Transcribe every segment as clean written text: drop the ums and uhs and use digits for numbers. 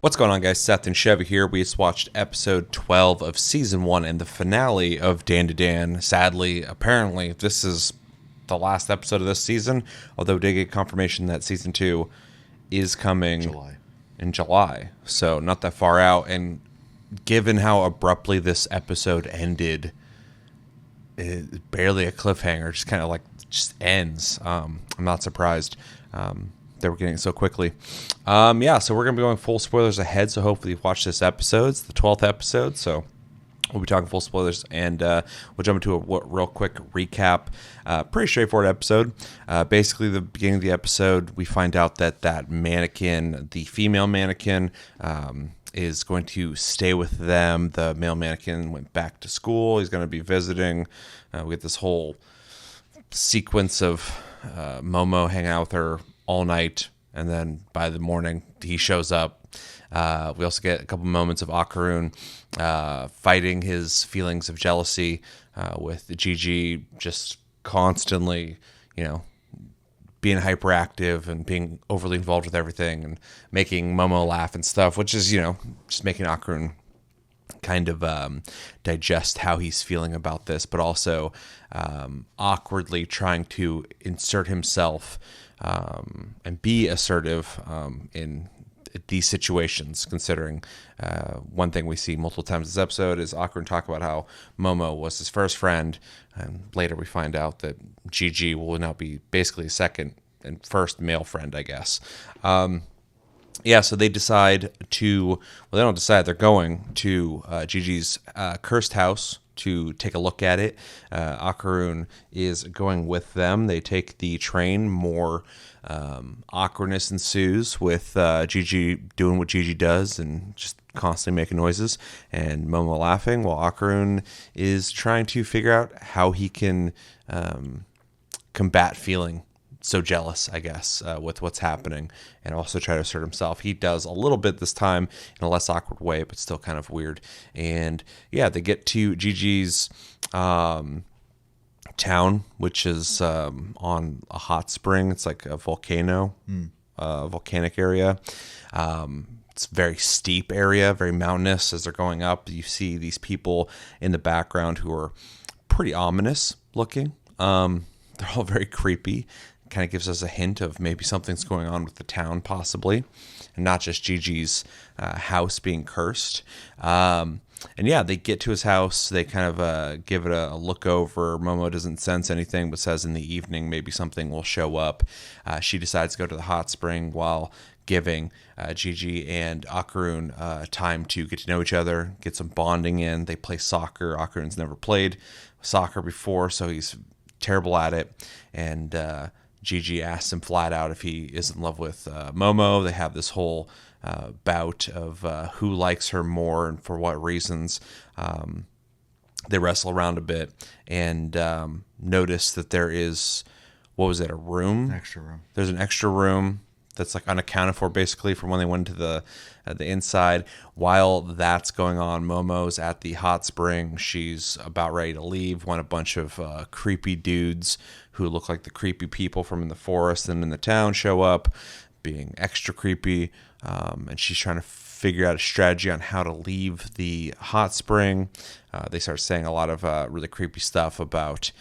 What's going on, guys? Seth and Chevy here. We just watched episode 12 of season 1 and the finale of DanDaDan. Sadly, apparently, this is the last episode of this season, although we did get confirmation that season 2 is coming in July, so not that far out. And given how abruptly this episode ended, barely a cliffhanger, just kind of like just ends. I'm not surprised. They were getting it so quickly. So we're going to be going full spoilers ahead, so hopefully you've watched this episode. It's the 12th episode, so we'll be talking full spoilers, and we'll jump into a real quick recap. Pretty straightforward episode. Basically, the beginning of the episode, we find out that mannequin, the female mannequin, is going to stay with them. The male mannequin went back to school. He's going to be visiting. We get this whole sequence of Momo hanging out with her all night, and then by the morning he shows up. We also get a couple moments of Akarun fighting his feelings of jealousy with Gigi, just constantly, being hyperactive and being overly involved with everything and making Momo laugh and stuff, which is, just making Akarun kind of digest how he's feeling about this, but also awkwardly trying to insert himself and be assertive in these situations, considering one thing we see multiple times this episode is Akarun talk about how Momo was his first friend, and later we find out that Gigi will now be basically a second and first male friend, I guess. So they decide to, they don't decide, they're going to Gigi's cursed house to take a look at it. Akarun is going with them. They take the train. More awkwardness ensues with Gigi doing what Gigi does and just constantly making noises, and Momo laughing while Akarun is trying to figure out how he can combat feeling so jealous, I guess, with what's happening, and also try to assert himself. He does a little bit this time in a less awkward way, but still kind of weird. And they get to Gigi's town, which is on a hot spring. It's like a volcano, volcanic area. It's a very steep area, very mountainous. As they're going up, you see these people in the background who are pretty ominous looking. They're all very creepy. Kind of gives us a hint of maybe something's going on with the town, possibly, and not just Gigi's house being cursed. They get to his house. They kind of give it a look over. Momo doesn't sense anything, but says in the evening maybe something will show up. She decides to go to the hot spring while giving Gigi and Akarun time to get to know each other, get some bonding in. They play soccer. Akarun's never played soccer before, so he's terrible at it. And Gigi asks him flat out if he is in love with Momo. They have this whole bout of who likes her more and for what reasons. They wrestle around a bit and notice that there is, a room? Extra room. There's an extra room that's like unaccounted for, basically, from when they went to the inside. While that's going on, Momo's at the hot spring. She's about ready to leave when a bunch of creepy dudes who look like the creepy people from in the forest and in the town show up, being extra creepy. And she's trying to figure out a strategy on how to leave the hot spring. They start saying a lot of really creepy stuff about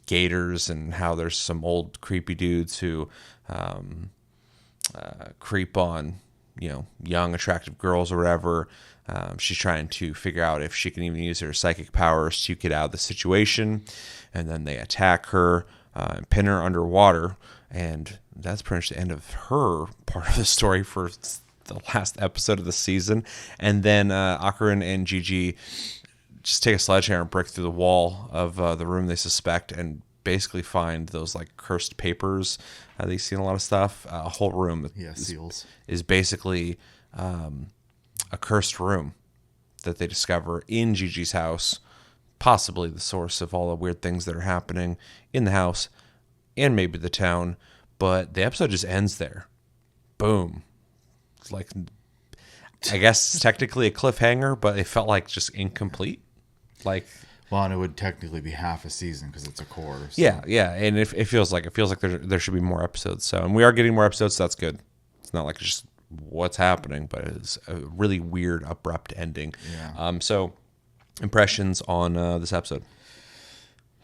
gators and how there's some old creepy dudes who creep on young attractive girls or whatever. She's trying to figure out if she can even use her psychic powers to get out of the situation, and then they attack her and pin her underwater, and that's pretty much the end of her part of the story for the last episode of the season. And then Akarun and Gigi just take a sledgehammer and break through the wall of the room they suspect, and basically find those like cursed papers that you see in a lot of stuff. A whole room Seals is basically a cursed room that they discover in Gigi's house, possibly the source of all the weird things that are happening in the house and maybe the town. But the episode just ends there. Boom. It's like, I guess technically a cliffhanger, but it felt like just incomplete. Like, well, and it would technically be half a season because it's a quarter. So. Yeah, and it feels like there should be more episodes. So, and we are getting more episodes, so that's good. It's not like it's just what's happening, but it's a really weird, abrupt ending. Yeah. So impressions on this episode.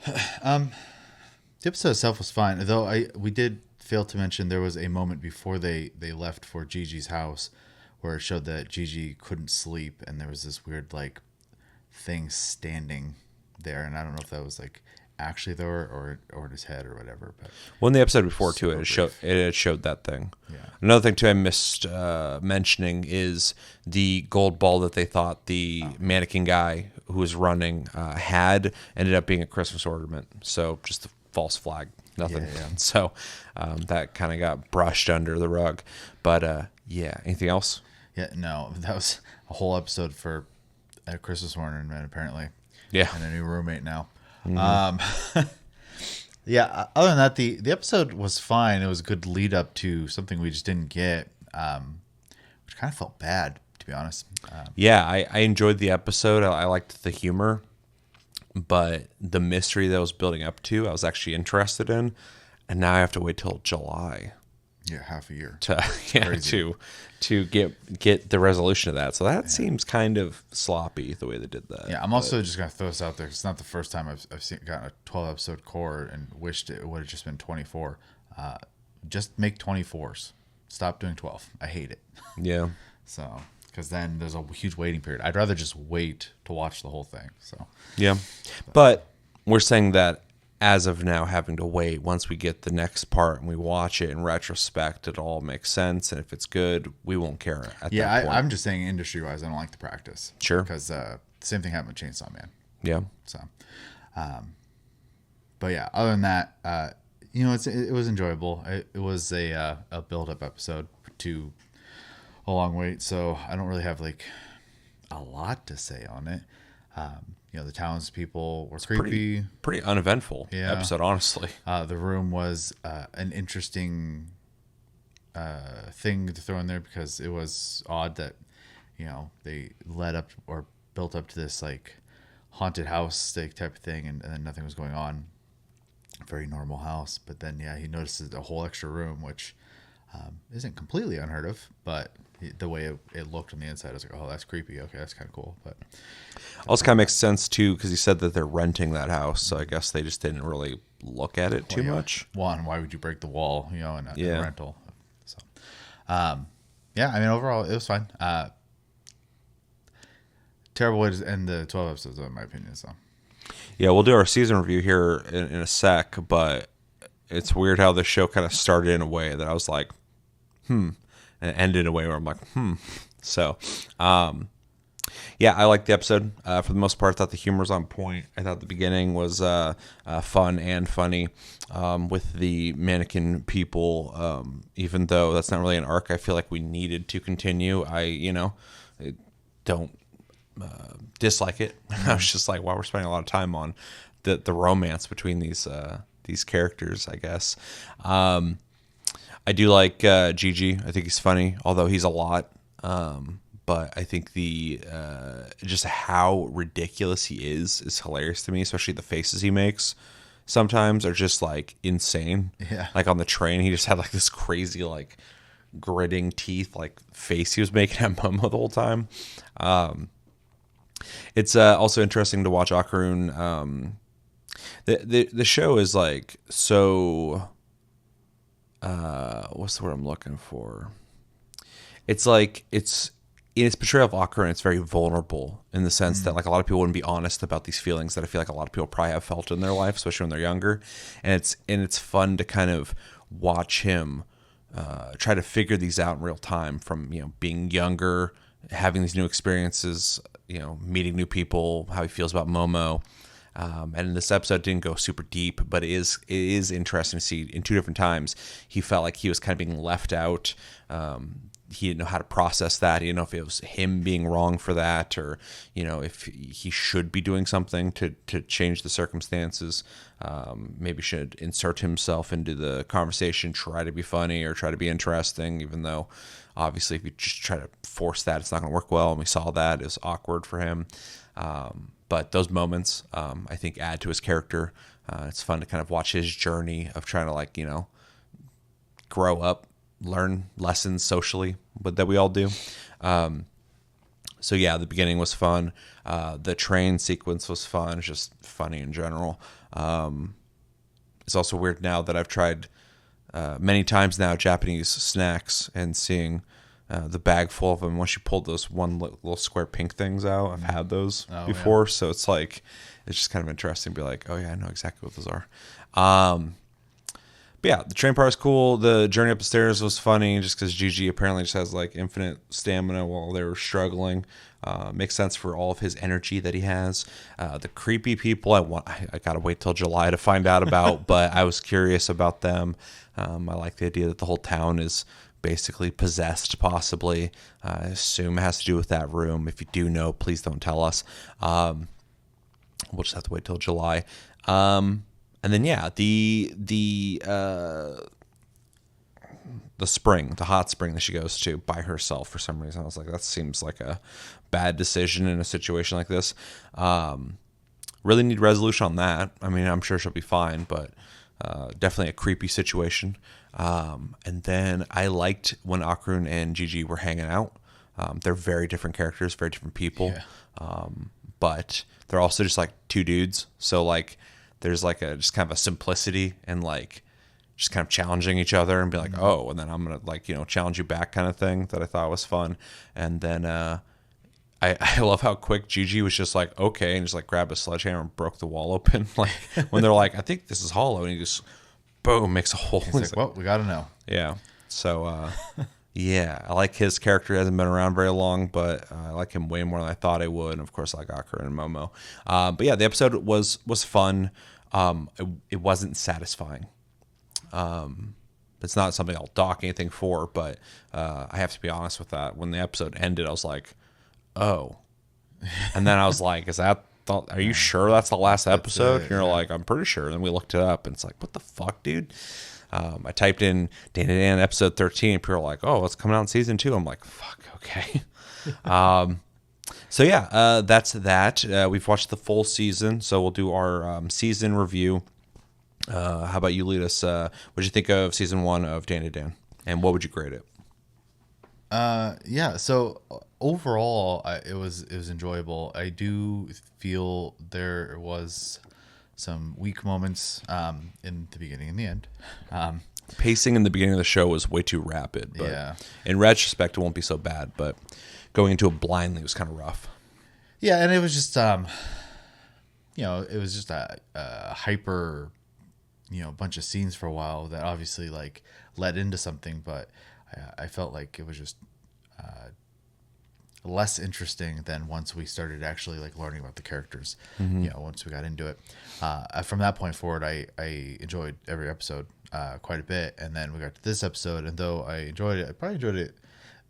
The episode itself was fine, though we did fail to mention there was a moment before they left for Gigi's house where it showed that Gigi couldn't sleep, and there was this weird like thing standing there, and I don't know if that was like actually there or in his head or whatever. But Well, in the episode before too, it showed that thing. Yeah. Another thing too I missed mentioning is the gold ball that they thought the mannequin guy who was running had ended up being a Christmas ornament. So just a false flag, nothing. Yeah. So that kind of got brushed under the rug. But yeah, anything else? Yeah, no, that was a whole episode for a Christmas ornament apparently. Yeah. And a new roommate now. Yeah, other than that, the episode was fine. It was a good lead up to something we just didn't get, which kind of felt bad, to be honest. Yeah, I enjoyed the episode. I liked the humor, but the mystery that was building up to, I was actually interested in, and now I have to wait till July Yeah, half a year. to get the resolution of that. So that seems kind of sloppy the way they did that. Yeah, I'm also just gonna throw this out there. It's not the first time I've gotten a 12 episode core and wished it would have just been 24. Just make 24s. Stop doing 12. I hate it. Yeah. So, because then there's a huge waiting period. I'd rather just wait to watch the whole thing. So, Yeah. But we're saying that as of now, having to wait, once we get the next part and we watch it in retrospect, it all makes sense. And if it's good, we won't care at that point. I'm just saying industry wise, I don't like the practice. Sure. Because same thing happened with Chainsaw Man. Yeah. So, but yeah, other than that, it was enjoyable. It was a build up episode to a long wait. So I don't really have like a lot to say on it. The townspeople were creepy. Pretty uneventful Yeah. episode, honestly. The room was an interesting thing to throw in there because it was odd that they led up or built up to this like haunted house type of thing, and then nothing was going on. Very normal house, but then he notices a whole extra room, which isn't completely unheard of, but the way it looked on the inside, I was like, oh, that's creepy. Okay, that's kind of cool. But Also kind of makes sense too, because he said that they're renting that house, so I guess they just didn't really look at it too much. One, why would you break the wall, in a Yeah. rental? So, overall it was fine. Terrible way to end the 12 episodes, in my opinion. So, Yeah, we'll do our season review here in a sec, but it's weird how the show kind of started in a way that I was like, and it ended in a way where I'm like, So, yeah, I liked the episode. For the most part, I thought the humor was on point. I thought the beginning was fun and funny with the mannequin people. Even though that's not really an arc I feel like we needed to continue, I don't dislike it. I was just like, wow, we're spending a lot of time on the romance between these characters, I guess. I do like Gigi. I think he's funny, although he's a lot. But I think the just how ridiculous he is hilarious to me, especially the faces he makes sometimes are just like insane. Yeah. Like on the train, he just had like this crazy like gritting teeth like face he was making at Momo the whole time. It's also interesting to watch Akarun. The show is like so. What's the word I'm looking for? It's like in its portrayal of Akarun, it's very vulnerable in the sense that like a lot of people wouldn't be honest about these feelings that I feel like a lot of people probably have felt in their life, especially when they're younger. And it's fun to kind of watch him try to figure these out in real time from being younger, having these new experiences, meeting new people, how he feels about Momo. And this episode didn't go super deep, but it is interesting to see in two different times he felt like he was kind of being left out. He didn't know how to process that. He didn't know if it was him being wrong for that, or if he should be doing something to change the circumstances. Maybe should insert himself into the conversation, try to be funny or try to be interesting, even though obviously if you just try to force that, it's not going to work well. And we saw that it was awkward for him. But those moments, I think, add to his character. It's fun to kind of watch his journey of trying to grow up, learn lessons socially, but that we all do. So yeah, the beginning was fun. The train sequence was fun. It's just funny in general. It's also weird now that I've tried many times now Japanese snacks and seeing the bag full of them. Once you pulled those one little square pink things out, I've had those before. Yeah. So it's like, it's just kind of interesting to be like, oh yeah, I know exactly what those are. But yeah, the train part is cool. The journey up the stairs was funny just because Gigi apparently just has like infinite stamina while they were struggling. Makes sense for all of his energy that he has. The creepy people, I gotta wait till July to find out about, but I was curious about them. I like the idea that the whole town is basically possessed, possibly. I assume it has to do with that room. If you do know, please don't tell us. We'll just have to wait till July. And then yeah, the spring, the hot spring that she goes to by herself for some reason. I was like, that seems like a bad decision in a situation like this. Really need resolution on that. I mean, I'm sure she'll be fine, but definitely a creepy situation. And then I liked when Akrun and Gigi were hanging out. They're very different characters, very different people. Yeah. But they're also just like two dudes. So like there's like a just kind of a simplicity and like just kind of challenging each other and be like, oh, and then I'm going to like, challenge you back kind of thing that I thought was fun. And then I love how quick Gigi was just like, okay, and just like grabbed a sledgehammer and broke the wall open. Like when they're like, I think this is hollow, and he just boom makes a hole. He's like, well, we got to know. Yeah. So yeah, I like his character. He hasn't been around very long, but I like him way more than I thought I would. And of course, I like Akrun and Momo. But yeah, the episode was fun. It wasn't satisfying. It's not something I'll dock anything for, but I have to be honest with that. When the episode ended, I was like, oh. And then I was like, are you sure that's the last episode? And you're like, I'm pretty sure. And then we looked it up, and it's like, what the fuck, dude? I typed in DanDaDan episode 13, and people are like, oh, it's coming out in season 2. I'm like, fuck, okay. So yeah, that's that. We've watched the full season, so we'll do our season review. How about you lead us? What did you think of season 1 of DanDaDan, and what would you grade it? Yeah. So overall, it was enjoyable. I do feel there was some weak moments in the beginning and the end. Pacing in the beginning of the show was way too rapid. But yeah. In retrospect, it won't be so bad. But going into it blindly was kind of rough. Yeah, and it was just, it was just a hyper, bunch of scenes for a while that obviously like led into something, but I felt like it was just less interesting than once we started actually like learning about the characters. Once we got into it. From that point forward, I enjoyed every episode quite a bit, and then we got to this episode, and though I enjoyed it, I probably enjoyed it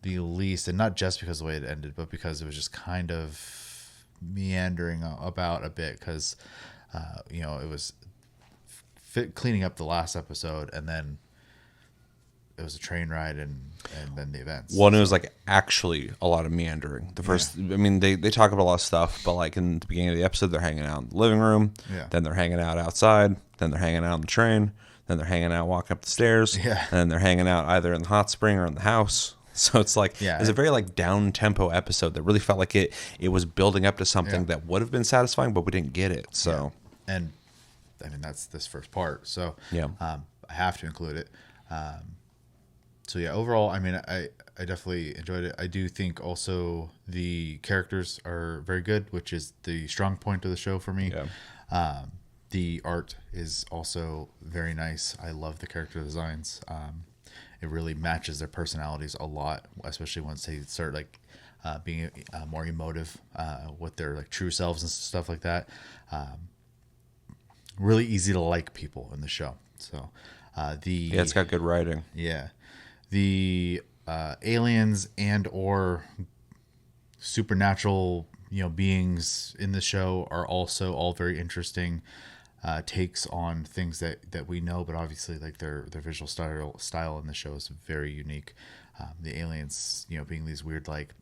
the least, and not just because of the way it ended, but because it was just kind of meandering about a bit, because it was cleaning up the last episode, and then it was a train ride, and then the events. Well, and it was like actually a lot of meandering. The first, I mean, they talk about a lot of stuff, but like in the beginning of the episode, they're hanging out in the living room. Yeah. Then they're hanging out outside. Then they're hanging out on the train. Then they're hanging out walking up the stairs. Yeah. And then they're hanging out either in the hot spring or in the house. So it's like, it's a very like down tempo episode that really felt like it was building up to something that would have been satisfying, but we didn't get it. So, and I mean, that's this first part. So I have to include it. So yeah, overall, I mean, I definitely enjoyed it. I do think also the characters are very good, which is the strong point of the show for me. Yeah. The art is also very nice. I love the character designs. It really matches their personalities a lot, especially once they start like being more emotive with their like true selves and stuff like that. Really easy to like people in the show. So it's got good writing. Yeah. The aliens and or supernatural beings in the show are also all very interesting takes on things that we know, but obviously like their visual style in the show is very unique. The aliens being these weird like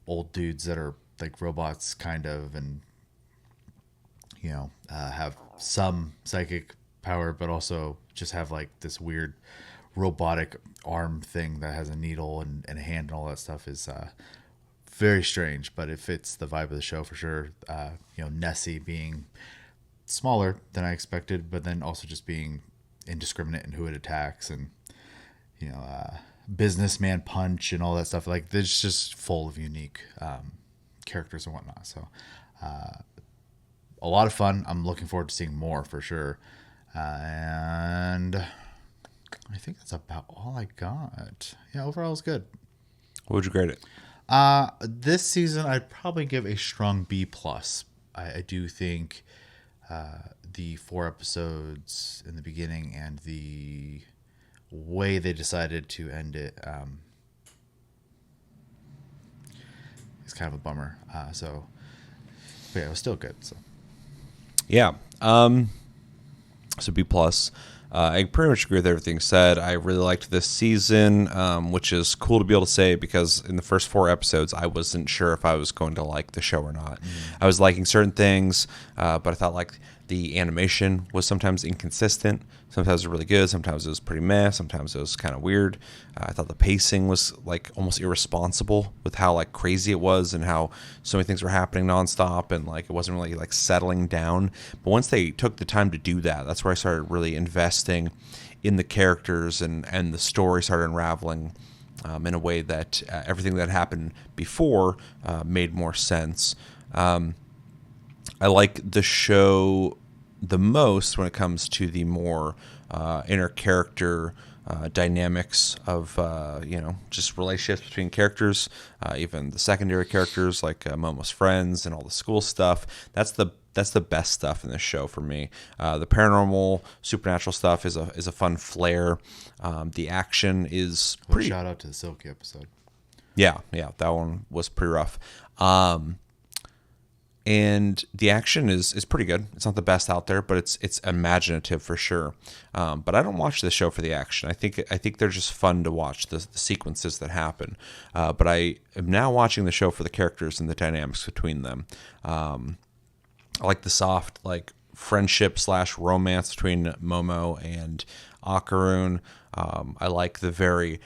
old dudes that are like robots kind of, and have some psychic power, but also just have like this weird robotic arm thing that has a needle and a hand and all that stuff is very strange, but it fits the vibe of the show for sure. Nessie being smaller than I expected, but then also just being indiscriminate in who it attacks, and businessman punch and all that stuff. Like, it's just full of unique characters and whatnot. So a lot of fun. I'm looking forward to seeing more for sure. And I think that's about all I got. Yeah, overall it's good. What would you grade it? This season I'd probably give a strong B plus. I do think the 4 episodes in the beginning and the way they decided to end it is kind of a bummer. But yeah, it was still good. So Yeah. So B plus. I pretty much agree with everything said. I really liked this season, which is cool to be able to say, because in the first 4 episodes, I wasn't sure if I was going to like the show or not. I was liking certain things, but I thought like the animation was sometimes inconsistent. Sometimes it was really good. Sometimes it was pretty meh. Sometimes it was kind of weird. I thought the pacing was like almost irresponsible with how like crazy it was and how so many things were happening nonstop, and like it wasn't really like settling down. But once they took the time to do that, that's where I started really investing in the characters, and the story started unraveling in a way that everything that happened before made more sense. I like the show the most when it comes to the more inner character dynamics of just relationships between characters, even the secondary characters like Momo's friends and all the school stuff. That's the best stuff in this show for me. The paranormal, supernatural stuff is a fun flair. The action is pretty. Shout out to the Silky episode. Yeah, that one was pretty rough. And the action is pretty good. It's not the best out there, but it's imaginative for sure. But I don't watch the show for the action. I think they're just fun to watch, the sequences that happen. But I am now watching the show for the characters and the dynamics between them. I like the soft like friendship / romance between Momo and Akarun. I like the very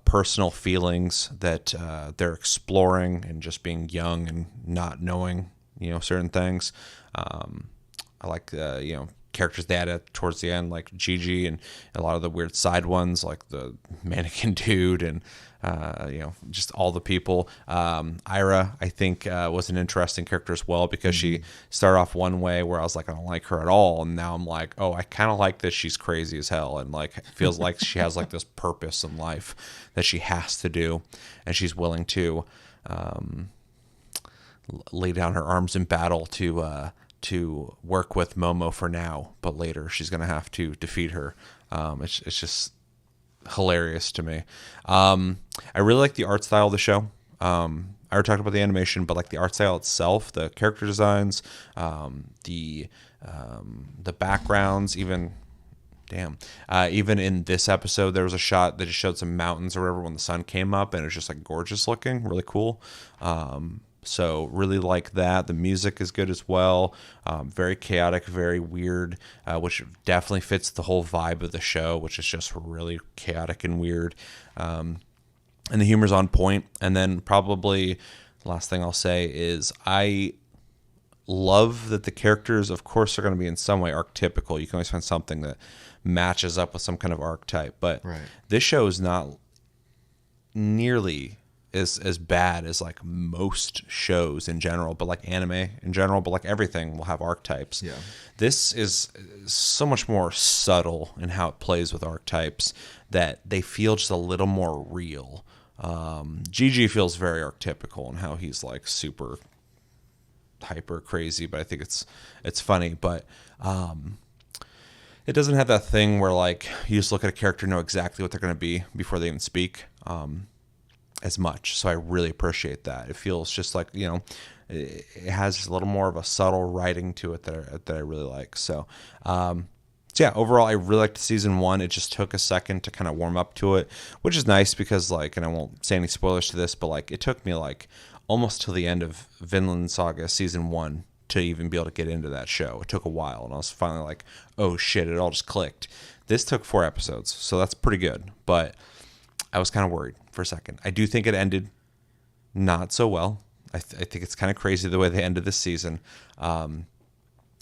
personal feelings that they're exploring and just being young and not knowing certain things. I like characters they added towards the end, like Gigi, and a lot of the weird side ones, like the mannequin dude, and just all the people. Ira, I think, was an interesting character as well, because she started off one way where I was like, I don't like her at all, and now I'm like, oh, I kind of like that she's crazy as hell, and like feels like she has like this purpose in life that she has to do, and she's willing to lay down her arms in battle to work with Momo for now, but later she's going to have to defeat her. It's just hilarious to me. I really like the art style of the show. I already talked about the animation, but like the art style itself, the character designs, the backgrounds, even in this episode, there was a shot that just showed some mountains or whatever when the sun came up, and it was just like gorgeous looking, really cool. So really like that. The music is good as well. Very chaotic, very weird, which definitely fits the whole vibe of the show, which is just really chaotic and weird. And the humor's on point. And then probably the last thing I'll say is I love that the characters, of course, are going to be in some way archetypical. You can always find something that matches up with some kind of archetype. But This show is not nearly as bad as like most shows in general, but like anime in general, but like everything will have archetypes. Yeah. This is so much more subtle in how it plays with archetypes that they feel just a little more real. Gigi feels very archetypical in how he's like super hyper crazy, but I think it's funny, but it doesn't have that thing where like you just look at a character and know exactly what they're going to be before they even speak. As much. So I really appreciate that. It feels just like, it has just a little more of a subtle writing to it that I really like. So yeah, overall, I really liked season 1. It just took a second to kind of warm up to it, which is nice because like, and I won't say any spoilers to this, but like it took me like almost till the end of Vinland Saga season 1 to even be able to get into that show. It took a while, and I was finally like, oh shit, it all just clicked. This took 4 episodes, so that's pretty good. But I was kind of worried for a second. I do think it ended not so well. I think it's kind of crazy the way they ended this season.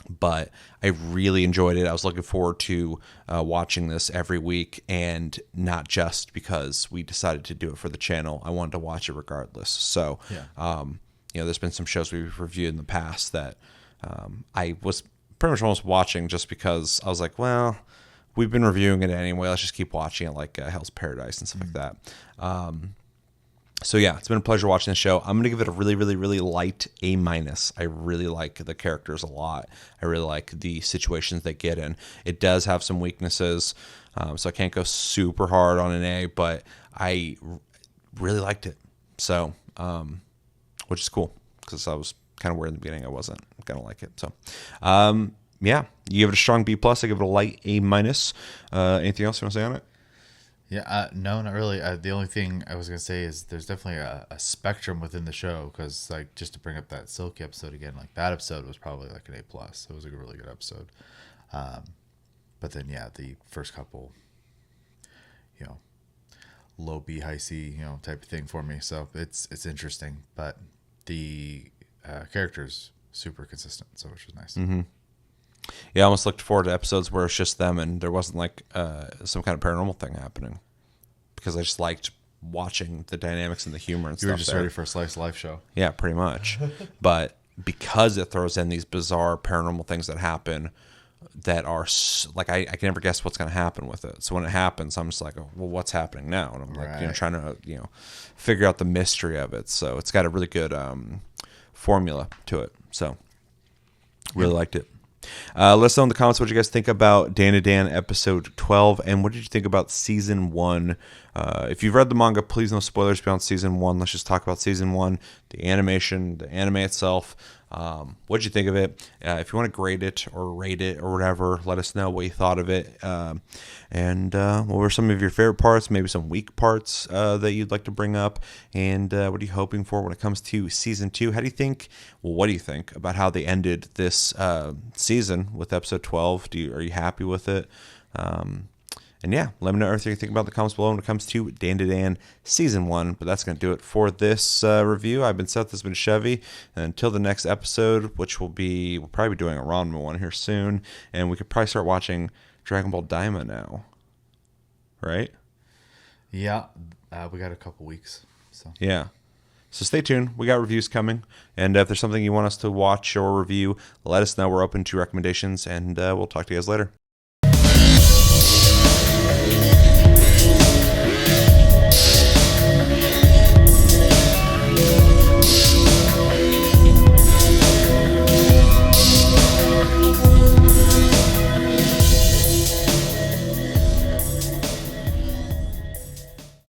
But I really enjoyed it. I was looking forward to watching this every week, and not just because we decided to do it for the channel. I wanted to watch it regardless. So, there's been some shows we've reviewed in the past that I was pretty much almost watching just because I was like, well, we've been reviewing it anyway. Let's just keep watching it, like Hell's Paradise and stuff like that. So yeah, it's been a pleasure watching the show. I'm going to give it a really, really, really light A-. I really like the characters a lot. I really like the situations they get in. It does have some weaknesses, so I can't go super hard on an A, but I really liked it. So, which is cool, because I was kind of worried in the beginning I wasn't going to like it. So, yeah, you give it a strong B+. I give it a light A-. Anything else you want to say on it? Yeah, no, not really. The only thing I was gonna say is there's definitely a spectrum within the show, because like, just to bring up that Silky episode again, like that episode was probably like an A+. It was a really good episode. But then the first couple, low B, high C, type of thing for me. So it's interesting, but the characters super consistent, so which was nice. Mm-hmm. Yeah, I almost looked forward to episodes where it's just them and there wasn't like some kind of paranormal thing happening, because I just liked watching the dynamics and the humor and stuff. You were just ready for a slice of life show. Yeah, pretty much. But because it throws in these bizarre paranormal things that happen that are like, I can never guess what's going to happen with it. So when it happens, I'm just like, oh, well, what's happening now? And I'm like, trying to figure out the mystery of it. So it's got a really good formula to it. So really liked it. Let us know in the comments what you guys think about DanDaDan episode 12, and what did you think about season 1. If you've read the manga, please no spoilers beyond season 1. Let's just talk about season 1, the animation, the anime itself. What did you think of it? If you want to grade it or rate it or whatever, let us know what you thought of it. And what were some of your favorite parts, maybe some weak parts that you'd like to bring up, and what are you hoping for when it comes to season 2? What do you think about how they ended this season with episode 12? Are you happy with it? And yeah, let me know everything you think about in the comments below when it comes to DanDaDan Season 1. But that's going to do it for this review. I've been Seth, this has been Chevy. And until the next episode, which we'll probably be doing a Ranma one here soon. And we could probably start watching Dragon Ball Daima now. Right? Yeah, we got a couple weeks. So yeah. So stay tuned. We got reviews coming. And if there's something you want us to watch or review, let us know. We're open to recommendations. And we'll talk to you guys later.